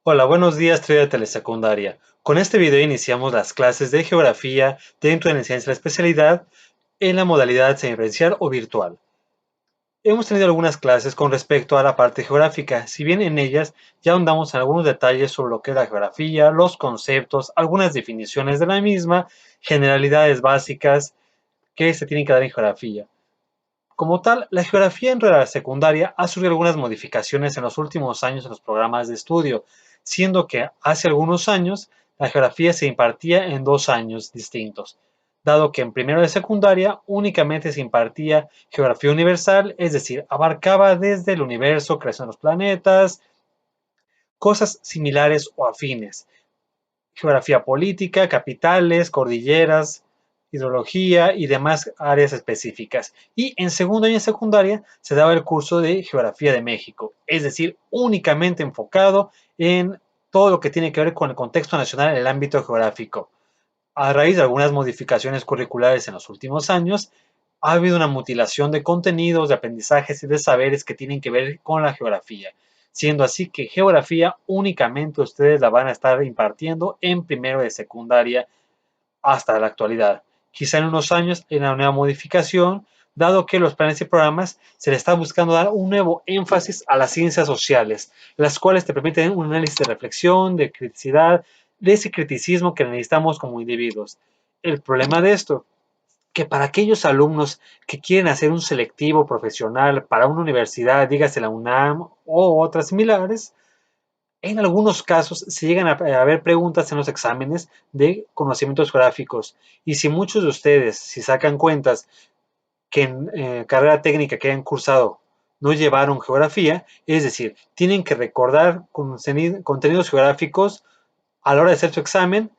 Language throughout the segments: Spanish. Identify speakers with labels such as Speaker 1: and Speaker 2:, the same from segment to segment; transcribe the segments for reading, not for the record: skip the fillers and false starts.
Speaker 1: Hola, buenos días, trío de telesecundaria. Con este video iniciamos las clases de geografía dentro de la enseñanza de la especialidad en la modalidad semipresencial o virtual. Hemos tenido algunas clases con respecto a la parte geográfica, si bien en ellas ya ahondamos en algunos detalles sobre lo que es la geografía, los conceptos, algunas definiciones de la misma, generalidades básicas que se tienen que dar en geografía. Como tal, la geografía en la secundaria ha sufrido algunas modificaciones en los últimos años en los programas de estudio, siendo que hace algunos años la geografía se impartía en 2 años distintos, dado que en primero de secundaria únicamente se impartía geografía universal, es decir, abarcaba desde el universo, creación de los planetas, cosas similares o afines, geografía política, capitales, cordilleras, hidrología y demás áreas específicas. Y en segundo año de secundaria se daba el curso de Geografía de México, es decir, únicamente enfocado en todo lo que tiene que ver con el contexto nacional en el ámbito geográfico. A raíz de algunas modificaciones curriculares en los últimos años, ha habido una mutilación de contenidos, de aprendizajes y de saberes que tienen que ver con la geografía, siendo así que geografía únicamente ustedes la van a estar impartiendo en primero de secundaria hasta la actualidad. Quizá en unos años en una nueva modificación, dado que los planes y programas se le está buscando dar un nuevo énfasis a las ciencias sociales, las cuales te permiten un análisis de reflexión, de criticidad, de ese criticismo que necesitamos como individuos. El problema de esto, que para aquellos alumnos que quieren hacer un selectivo profesional para una universidad, dígase la UNAM o otras similares, en algunos casos se llegan a ver preguntas en los exámenes de conocimientos geográficos. Y si muchos de ustedes, si sacan cuentas que en carrera técnica que hayan cursado no llevaron geografía, es decir, tienen que recordar contenidos geográficos a la hora de hacer su examen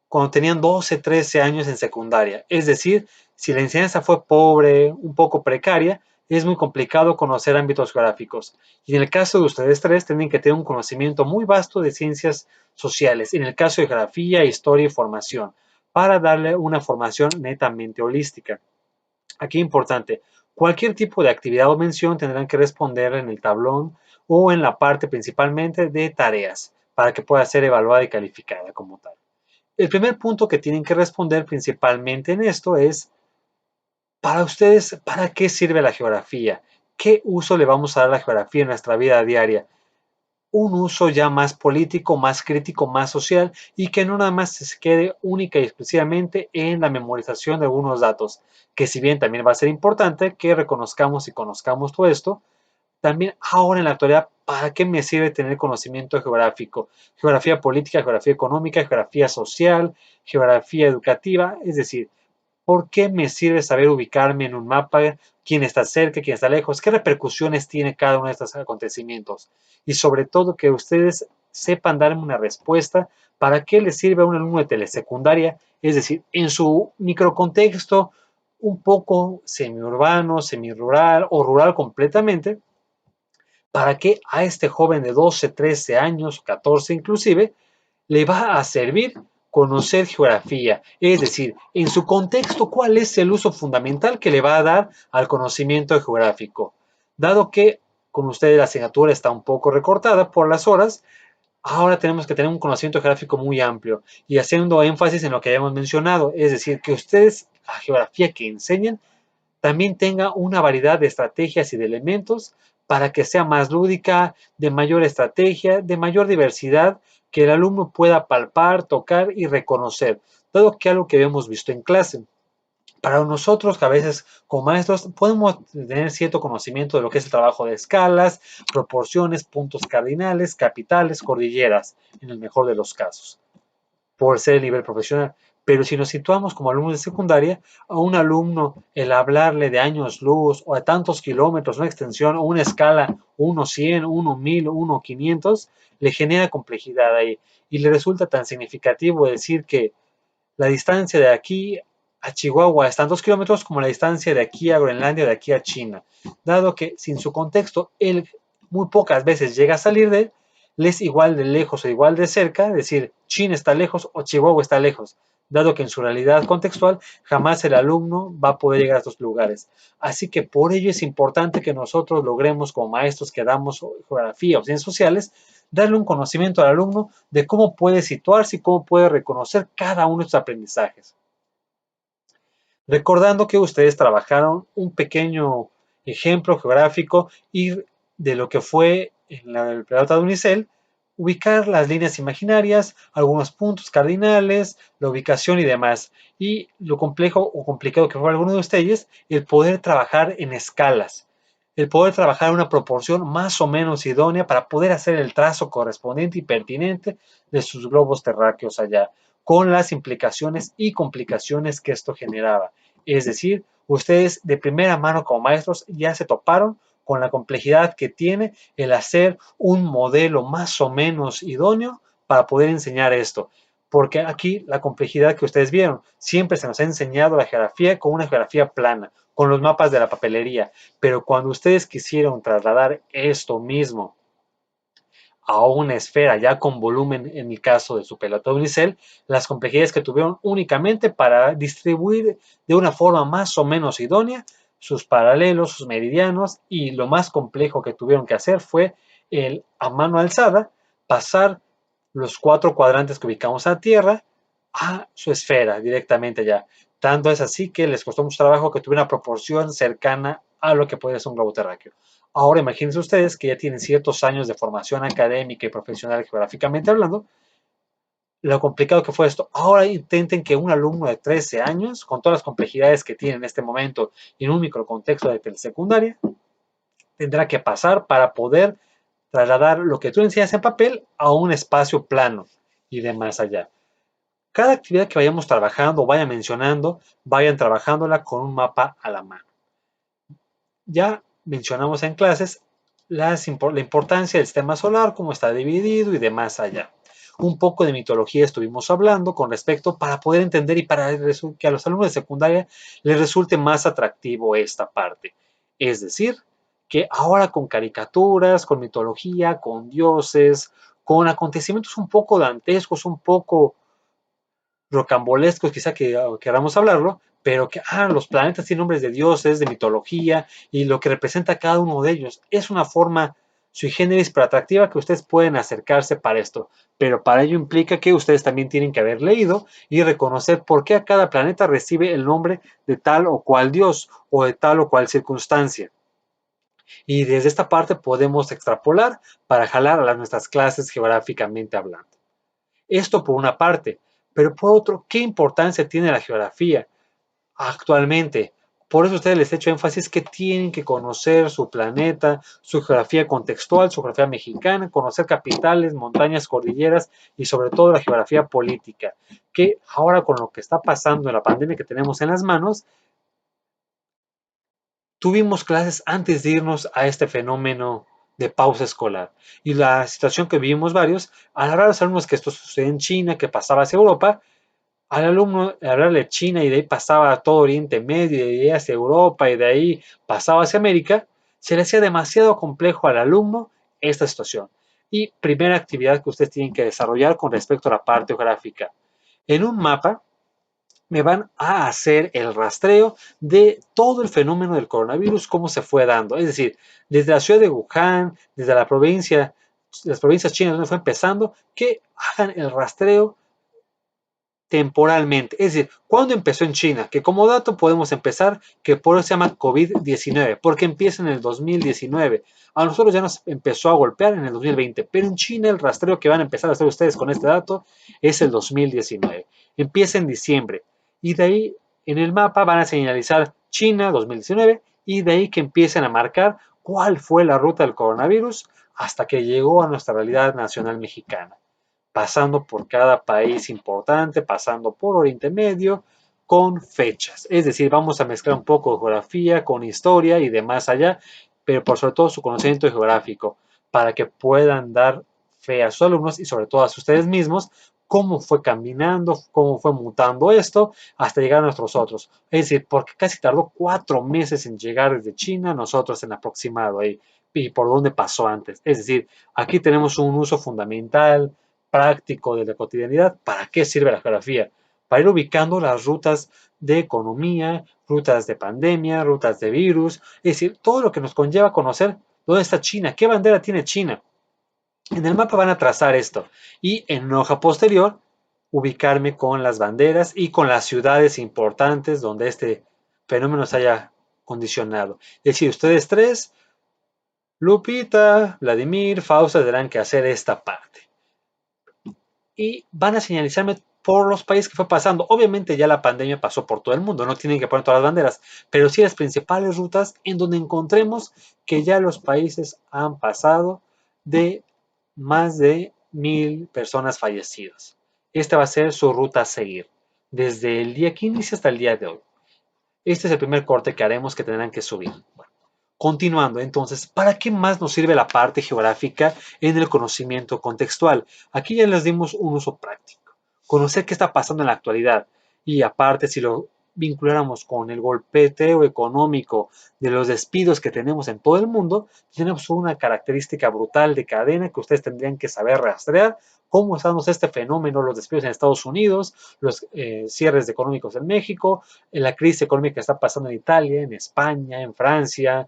Speaker 1: cuando tenían 12, 13 años en secundaria. Es decir, si la enseñanza fue pobre, un poco precaria, es muy complicado conocer ámbitos geográficos. Y en el caso de ustedes tres, tienen que tener un conocimiento muy vasto de ciencias sociales, en el caso de geografía, historia y formación, para darle una formación netamente holística. Aquí importante, cualquier tipo de actividad o mención tendrán que responder en el tablón o en la parte principalmente de tareas para que pueda ser evaluada y calificada como tal. El primer punto que tienen que responder principalmente en esto es, para ustedes, ¿para qué sirve la geografía? ¿Qué uso le vamos a dar a la geografía en nuestra vida diaria? Un uso ya más político, más crítico, más social y que no nada más se quede única y exclusivamente en la memorización de algunos datos, que si bien también va a ser importante que reconozcamos y conozcamos todo esto, también ahora en la actualidad, ¿para qué me sirve tener conocimiento geográfico? Geografía política, geografía económica, geografía social, geografía educativa, es decir, ¿por qué me sirve saber ubicarme en un mapa? ¿Quién está cerca, quién está lejos? ¿Qué repercusiones tiene cada uno de estos acontecimientos? Y sobre todo que ustedes sepan darme una respuesta para qué les sirve a un alumno de telesecundaria, es decir, en su microcontexto un poco semiurbano, semirural o rural completamente, para qué a este joven de 12, 13 años, 14 inclusive, le va a servir conocer geografía, es decir, en su contexto, cuál es el uso fundamental que le va a dar al conocimiento geográfico. Dado que con ustedes la asignatura está un poco recortada por las horas, ahora tenemos que tener un conocimiento geográfico muy amplio y haciendo énfasis en lo que habíamos mencionado, es decir, que ustedes la geografía que enseñen también tenga una variedad de estrategias y de elementos para que sea más lúdica, de mayor estrategia, de mayor diversidad, que el alumno pueda palpar, tocar y reconocer, dado que algo que habíamos visto en clase. Para nosotros, que a veces como maestros podemos tener cierto conocimiento de lo que es el trabajo de escalas, proporciones, puntos cardinales, capitales, cordilleras, en el mejor de los casos por ser el nivel profesional. Pero si nos situamos como alumnos de secundaria, a un alumno el hablarle de años luz o a tantos kilómetros, una extensión o una escala 1 100, 1 1000, 1 500, le genera complejidad ahí y le resulta tan significativo decir que la distancia de aquí a Chihuahua es tantos kilómetros como la distancia de aquí a Groenlandia, de aquí a China, dado que sin su contexto él muy pocas veces llega a salir de él, le es igual de lejos o igual de cerca, decir China está lejos o Chihuahua está lejos, dado que en su realidad contextual jamás el alumno va a poder llegar a estos lugares. Así que por ello es importante que nosotros logremos, como maestros que damos geografía o ciencias sociales, darle un conocimiento al alumno de cómo puede situarse y cómo puede reconocer cada uno de sus aprendizajes. Recordando que ustedes trabajaron un pequeño ejemplo geográfico y de lo que fue en la pelota de Unicel, ubicar las líneas imaginarias, algunos puntos cardinales, la ubicación y demás. Y lo complejo o complicado que fue alguno de ustedes, el poder trabajar en escalas, el poder trabajar en una proporción más o menos idónea para poder hacer el trazo correspondiente y pertinente de sus globos terráqueos allá, con las implicaciones y complicaciones que esto generaba. Es decir, ustedes de primera mano como maestros ya se toparon con la complejidad que tiene el hacer un modelo más o menos idóneo para poder enseñar esto. Porque aquí la complejidad que ustedes vieron, siempre se nos ha enseñado la geografía con una geografía plana, con los mapas de la papelería, pero cuando ustedes quisieron trasladar esto mismo a una esfera ya con volumen en el caso de su pelota de unicel, las complejidades que tuvieron únicamente para distribuir de una forma más o menos idónea sus paralelos, sus meridianos, y lo más complejo que tuvieron que hacer fue el a mano alzada pasar los 4 cuadrantes que ubicamos a tierra a su esfera directamente allá. Tanto es así que les costó mucho trabajo que tuviera una proporción cercana a lo que puede ser un globo terráqueo. Ahora imagínense ustedes que ya tienen ciertos años de formación académica y profesional geográficamente hablando, lo complicado que fue esto. Ahora intenten que un alumno de 13 años, con todas las complejidades que tiene en este momento y en un microcontexto de telesecundaria, tendrá que pasar para poder trasladar lo que tú enseñas en papel a un espacio plano y de más allá. Cada actividad que vayamos trabajando o vayan mencionando, vayan trabajándola con un mapa a la mano. Ya mencionamos en clases la importancia del sistema solar, cómo está dividido y demás allá. Un poco de mitología estuvimos hablando con respecto para poder entender y para que a los alumnos de secundaria les resulte más atractivo esta parte. Es decir, que ahora con caricaturas, con mitología, con dioses, con acontecimientos un poco dantescos, un poco rocambolescos, quizá que queramos hablarlo, pero que los planetas tienen nombres de dioses, de mitología, y lo que representa cada uno de ellos. Es una forma sui generis pero atractiva que ustedes pueden acercarse para esto, pero para ello implica que ustedes también tienen que haber leído y reconocer por qué a cada planeta recibe el nombre de tal o cual dios o de tal o cual circunstancia. Y desde esta parte podemos extrapolar para jalar a nuestras clases geográficamente hablando. Esto por una parte, pero por otro, ¿qué importancia tiene la geografía actualmente? Por eso a ustedes les he hecho énfasis que tienen que conocer su planeta, su geografía contextual, su geografía mexicana, conocer capitales, montañas, cordilleras y sobre todo la geografía política, que ahora con lo que está pasando en la pandemia que tenemos en las manos, tuvimos clases antes de irnos a este fenómeno de pausa escolar. Y la situación que vivimos varios, al hablar a los alumnos que esto sucede en China, que pasaba hacia Europa, al alumno hablarle China y de ahí pasaba a todo Oriente Medio y de ahí hacia Europa y de ahí pasaba hacia América, se le hacía demasiado complejo al alumno esta situación. Y primera actividad que ustedes tienen que desarrollar con respecto a la parte geográfica. En un mapa me van a hacer el rastreo de todo el fenómeno del coronavirus, cómo se fue dando. Es decir, desde la ciudad de Wuhan, desde la provincia, las provincias chinas donde fue empezando, que hagan el rastreo temporalmente. Es decir, ¿cuándo empezó en China? Que como dato podemos empezar que por eso se llama COVID-19, porque empieza en el 2019. A nosotros ya nos empezó a golpear en el 2020, pero en China el rastreo que van a empezar a hacer ustedes con este dato es el 2019. Empieza en diciembre y de ahí en el mapa van a señalizar China 2019 y de ahí que empiecen a marcar cuál fue la ruta del coronavirus hasta que llegó a nuestra realidad nacional mexicana, pasando por cada país importante, pasando por Oriente Medio, con fechas. Es decir, vamos a mezclar un poco de geografía con historia y demás allá, pero por sobre todo su conocimiento geográfico, para que puedan dar fe a sus alumnos y sobre todo a ustedes mismos cómo fue caminando, cómo fue mutando esto hasta llegar a nuestros otros. Es decir, porque casi tardó 4 meses en llegar desde China, nosotros en aproximado ahí, y por dónde pasó antes. Es decir, aquí tenemos un uso fundamental, práctico de la cotidianidad. ¿Para qué sirve la geografía? para ir ubicando las rutas de economía, rutas de pandemia, rutas de virus, es decir, todo lo que nos conlleva conocer dónde está China, qué bandera tiene China. En el mapa van a trazar esto y en una hoja posterior ubicarme con las banderas y con las ciudades importantes donde este fenómeno se haya condicionado. Es decir, ustedes tres, Lupita, Vladimir, Fausta, tendrán que hacer esta parte. Y van a señalizarme por los países que fue pasando. Obviamente ya la pandemia pasó por todo el mundo, no tienen que poner todas las banderas, pero sí las principales rutas en donde encontremos que ya los países han pasado de más de 1000 personas fallecidas. Esta va a ser su ruta a seguir, desde el día que inicia hasta el día de hoy. Este es el primer corte que haremos que tendrán que subir. Bueno, continuando, entonces, ¿para qué más nos sirve la parte geográfica en el conocimiento contextual? Aquí ya les dimos un uso práctico. Conocer qué está pasando en la actualidad. Y aparte, si lo vinculáramos con el golpeteo económico de los despidos que tenemos en todo el mundo, tenemos una característica brutal de cadena que ustedes tendrían que saber rastrear. ¿Cómo estamos este fenómeno, los despidos en Estados Unidos, los cierres económicos en México, en la crisis económica que está pasando en Italia, en España, en Francia?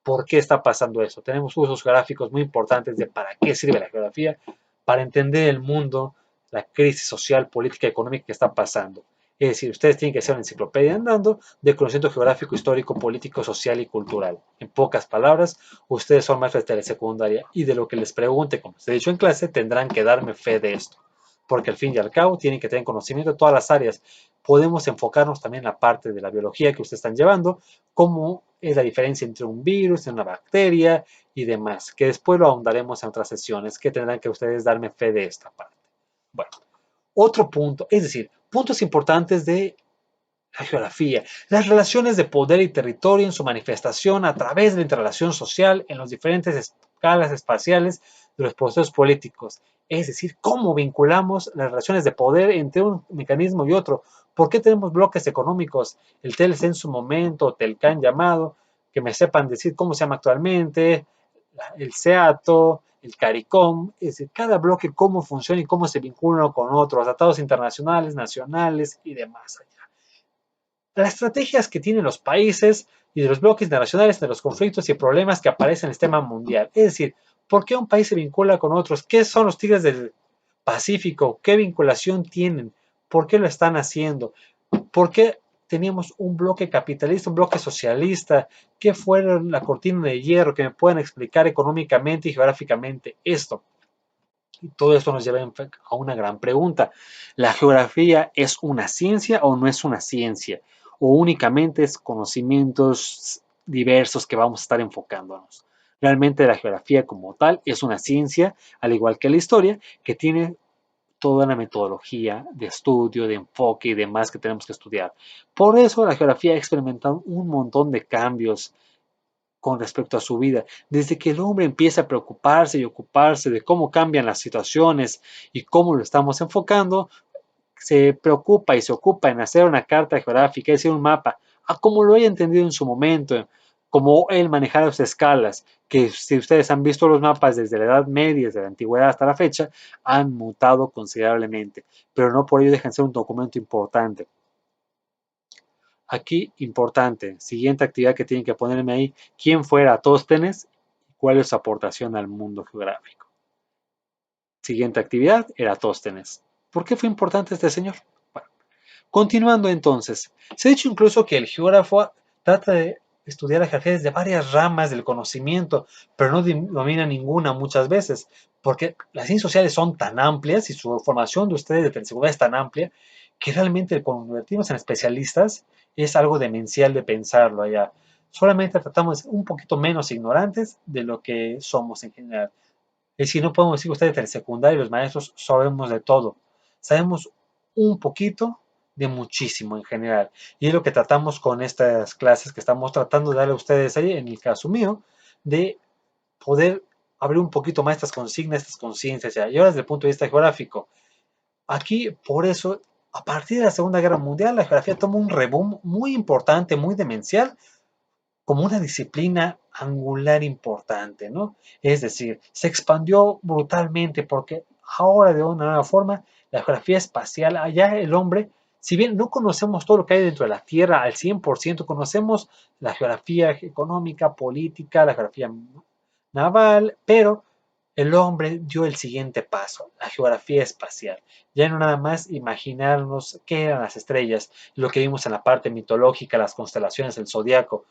Speaker 1: ¿Por qué está pasando eso? Tenemos usos geográficos muy importantes de para qué sirve la geografía, para entender el mundo, la crisis social, política y económica que está pasando. Es decir, ustedes tienen que ser una enciclopedia andando de conocimiento geográfico, histórico, político, social y cultural. En pocas palabras, ustedes son maestros de telesecundaria y de lo que les pregunte, como les he dicho en clase, tendrán que darme fe de esto. Porque al fin y al cabo tienen que tener conocimiento de todas las áreas. Podemos enfocarnos también en la parte de la biología que ustedes están llevando, cómo es la diferencia entre un virus, una bacteria y demás, que después lo ahondaremos en otras sesiones que tendrán que ustedes darme fe de esta parte. Bueno, otro punto, es decir, puntos importantes de la geografía, las relaciones de poder y territorio en su manifestación a través de la interrelación social en las diferentes escalas espaciales de los procesos políticos. Es decir, cómo vinculamos las relaciones de poder entre un mecanismo y otro. ¿Por qué tenemos bloques económicos? El TLC en su momento, Telcan llamado, que me sepan decir cómo se llama actualmente, el SEATO, el CARICOM, es decir, cada bloque cómo funciona y cómo se vincula uno con otro, tratados internacionales, nacionales y demás allá. Las estrategias que tienen los países y de los bloques internacionales de los conflictos y problemas que aparecen en el sistema mundial. Es decir, ¿por qué un país se vincula con otros? ¿Qué son los tigres del Pacífico? ¿Qué vinculación tienen? ¿Por qué lo están haciendo? ¿Por qué teníamos un bloque capitalista, un bloque socialista? ¿Qué fue la cortina de hierro que me pueden explicar económicamente y geográficamente esto? Y todo esto nos lleva a una gran pregunta. ¿La geografía es una ciencia o no es una ciencia? ¿O únicamente es conocimientos diversos que vamos a estar enfocándonos? Realmente la geografía como tal es una ciencia, al igual que la historia, que tiene toda una metodología de estudio, de enfoque y demás que tenemos que estudiar. Por eso la geografía ha experimentado un montón de cambios con respecto a su vida. Desde que el hombre empieza a preocuparse y ocuparse de cómo cambian las situaciones y cómo lo estamos enfocando, se preocupa y se ocupa en hacer una carta geográfica, es decir, un mapa, a como lo haya entendido en su momento, como él manejar las escalas, que si ustedes han visto los mapas desde la Edad Media, desde la Antigüedad hasta la fecha, han mutado considerablemente, pero no por ello dejan de ser un documento importante. Aquí, importante, siguiente actividad que tienen que ponerme ahí, ¿quién fue Eratóstenes y cuál es su aportación al mundo geográfico? Siguiente actividad, Eratóstenes. ¿Por qué fue importante este señor? Bueno, continuando entonces, se ha dicho incluso que el geógrafo trata de estudiar la geografía desde varias ramas del conocimiento, pero no domina ninguna muchas veces, porque las ciencias sociales son tan amplias y su formación de ustedes de telesecundaria es tan amplia que realmente el convertirnos en especialistas es algo demencial de pensarlo allá. Solamente tratamos de ser un poquito menos ignorantes de lo que somos en general. Es decir, no podemos decir que ustedes en secundaria y los maestros sabemos de todo. Sabemos un poquito de muchísimo en general. Y es lo que tratamos con estas clases que estamos tratando de darle a ustedes ahí, en el caso mío, de poder abrir un poquito más estas consignas, estas conciencias. Y ahora desde el punto de vista geográfico, aquí por eso, a partir de la Segunda Guerra Mundial, la geografía toma un reboom muy importante, muy demencial, como una disciplina angular importante, ¿no? Es decir, se expandió brutalmente porque ahora de una nueva forma la geografía espacial, allá el hombre Si bien no conocemos todo lo que hay dentro de la Tierra al 100%, conocemos la geografía económica, política, la geografía naval, pero el hombre dio el siguiente paso, la geografía espacial. Ya no nada más imaginarnos qué eran las estrellas, lo que vimos en la parte mitológica, las constelaciones del zodiaco,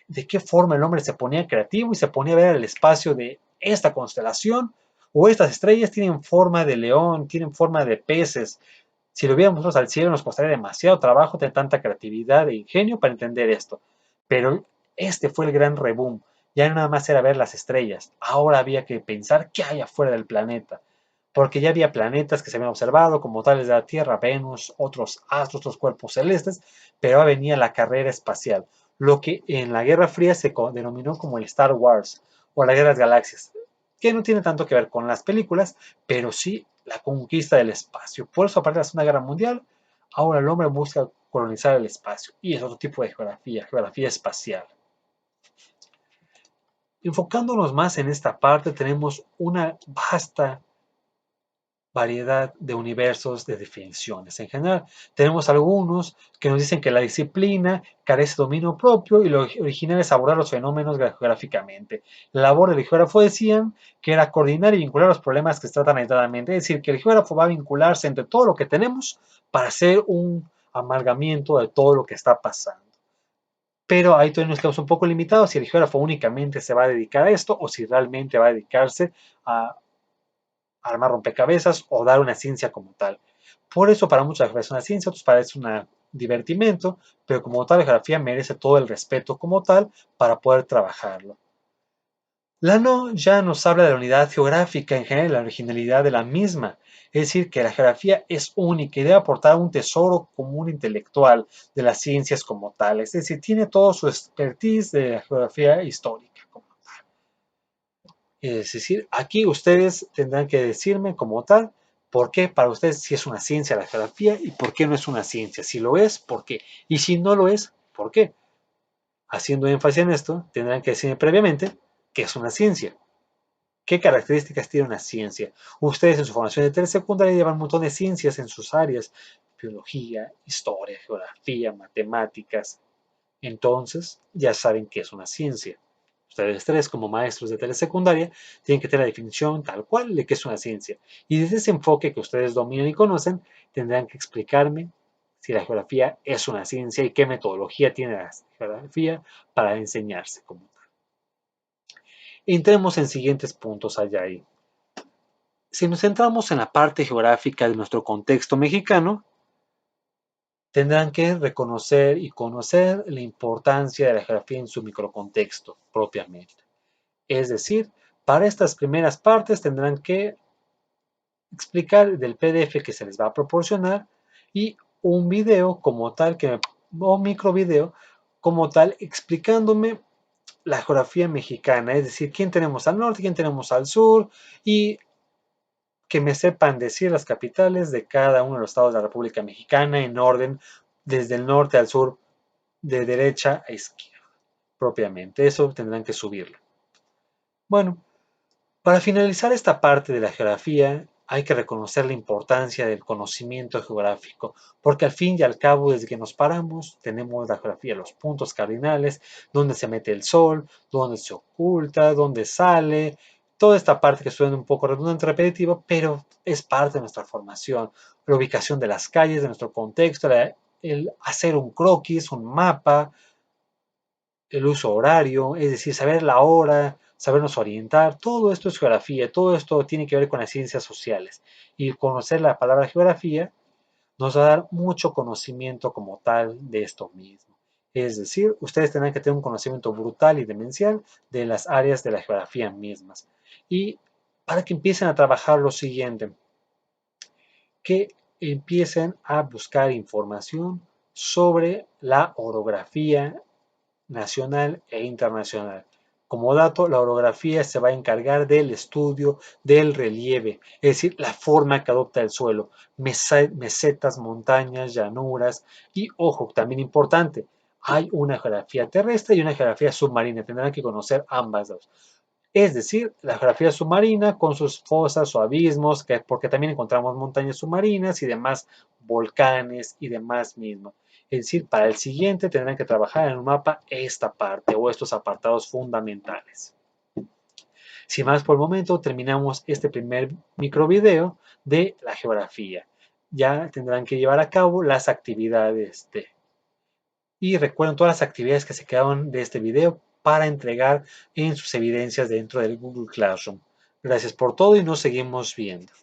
Speaker 1: de qué forma el hombre se ponía creativo y se ponía a ver el espacio de esta constelación o estas estrellas tienen forma de león, tienen forma de peces. Si lo viéramos nosotros al cielo nos costaría demasiado trabajo tener tanta creatividad e ingenio para entender esto. Pero este fue el gran reboom. Ya no nada más era ver las estrellas. Ahora había que pensar qué hay afuera del planeta. Porque ya había planetas que se habían observado como tales de la Tierra, Venus, otros astros, otros cuerpos celestes, pero ahora venía la carrera espacial, lo que en la Guerra Fría se denominó como el Star Wars o la Guerra de las Galaxias, que no tiene tanto que ver con las películas, pero sí la conquista del espacio. Por eso, aparte de la Segunda Guerra Mundial, ahora el hombre busca colonizar el espacio y es otro tipo de geografía, geografía espacial. Enfocándonos más en esta parte, tenemos una vasta variedad de universos de definiciones. En general, tenemos algunos que nos dicen que la disciplina carece de dominio propio y lo original es abordar los fenómenos geográficamente. La labor del geógrafo decían que era coordinar y vincular los problemas que se tratan aisladamente, es decir, que el geógrafo va a vincularse entre todo lo que tenemos para hacer un amalgamiento de todo lo que está pasando. Pero ahí todavía nos quedamos un poco limitados si el geógrafo únicamente se va a dedicar a esto o si realmente va a dedicarse a armar rompecabezas o dar una ciencia como tal. Por eso para muchas es una ciencia, otros parece un divertimento, pero como tal la geografía merece todo el respeto como tal para poder trabajarlo. Lano ya nos habla de la unidad geográfica en general, la originalidad de la misma, es decir, que la geografía es única y debe aportar un tesoro común intelectual de las ciencias como tal, es decir, tiene todo su expertise de la geografía histórica. Es decir, aquí ustedes tendrán que decirme como tal por qué para ustedes si es una ciencia la geografía y por qué no es una ciencia. Si lo es, ¿por qué? Y si no lo es, ¿por qué? Haciendo énfasis en esto, tendrán que decirme previamente qué es una ciencia. ¿Qué características tiene una ciencia? Ustedes en su formación de telesecundaria llevan un montón de ciencias en sus áreas, biología, historia, geografía, matemáticas. Entonces, ya saben qué es una ciencia. Ustedes tres, como maestros de telesecundaria, tienen que tener la definición tal cual de qué es una ciencia. Y desde ese enfoque que ustedes dominan y conocen, tendrán que explicarme si la geografía es una ciencia y qué metodología tiene la geografía para enseñarse como tal. Entremos en siguientes puntos allá ahí. Si nos centramos en la parte geográfica de nuestro contexto mexicano, tendrán que reconocer y conocer la importancia de la geografía en su microcontexto propiamente. Es decir, para estas primeras partes tendrán que explicar del PDF que se les va a proporcionar y un video como tal, o micro video como tal, explicándome la geografía mexicana, es decir, quién tenemos al norte, quién tenemos al sur y que me sepan decir las capitales de cada uno de los estados de la República Mexicana en orden desde el norte al sur, de derecha a izquierda, propiamente. Eso tendrán que subirlo. Bueno, para finalizar esta parte de la geografía, hay que reconocer la importancia del conocimiento geográfico, porque al fin y al cabo, desde que nos paramos, tenemos la geografía, los puntos cardinales, dónde se mete el sol, dónde se oculta, dónde sale, toda esta parte que suena un poco redundante, repetitiva, pero es parte de nuestra formación, la ubicación de las calles, de nuestro contexto, el hacer un croquis, un mapa, el uso horario, es decir, saber la hora, sabernos orientar, todo esto es geografía, todo esto tiene que ver con las ciencias sociales. Y conocer la palabra geografía nos va a dar mucho conocimiento como tal de esto mismo. Es decir, ustedes tendrán que tener un conocimiento brutal y demencial de las áreas de la geografía mismas. Y para que empiecen a trabajar lo siguiente, que empiecen a buscar información sobre la orografía nacional e internacional. Como dato, la orografía se va a encargar del estudio del relieve, es decir, la forma que adopta el suelo, mesetas, montañas, llanuras y, ojo, también importante, hay una geografía terrestre y una geografía submarina, tendrán que conocer ambas dos. Es decir, la geografía submarina con sus fosas o abismos, porque también encontramos montañas submarinas y demás volcanes y demás mismo. Es decir, para el siguiente tendrán que trabajar en un mapa esta parte o estos apartados fundamentales. Sin más por el momento, terminamos este primer microvideo de la geografía. Ya tendrán que llevar a cabo las actividades de. Y recuerden todas las actividades que se quedaron de este video para entregar en sus evidencias dentro del Google Classroom. Gracias por todo y nos seguimos viendo.